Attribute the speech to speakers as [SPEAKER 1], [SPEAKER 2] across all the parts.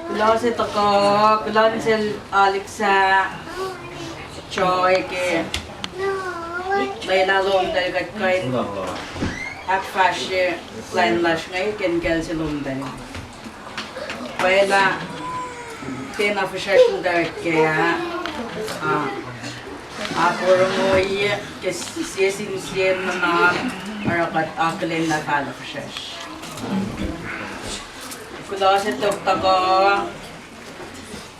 [SPEAKER 1] Klase toko, klase sel aliksa, choy ke, bayna lom dari kat kain, ak fashe, lain lash ngay ken kel si lom dari. Bayna, tena fashe dari ke ya, ako rungoy ke siya na arakat aklen na kala fashe. Kula sa tok tako,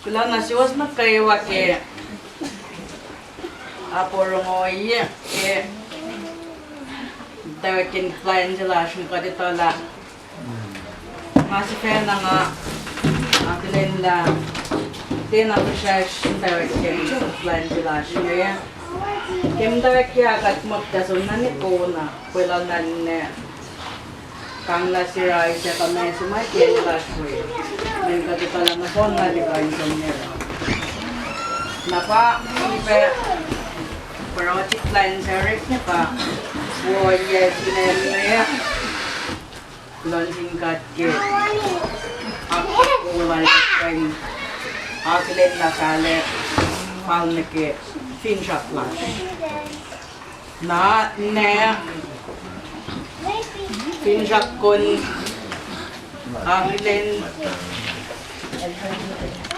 [SPEAKER 1] kula nasiwas na kayo ke aporongoy ke dawakin plan sila siyang kaditola. Masih kaya na nga akilin la tinapasyash dawakin plan sila siya. Kim dawakya kat magdasun na ni ko na kula na ni kang nasiray siya kami sumakyan last week. May kati pala na phone na di kain sa nila. Napa, ipe, pero chiklan sa rin niya pa. Buhay sinel na yan. Lansing katke. Ako kulay kain. Akilin na kale. Pang nake. Finshot lash. Na, pinjak kun akilin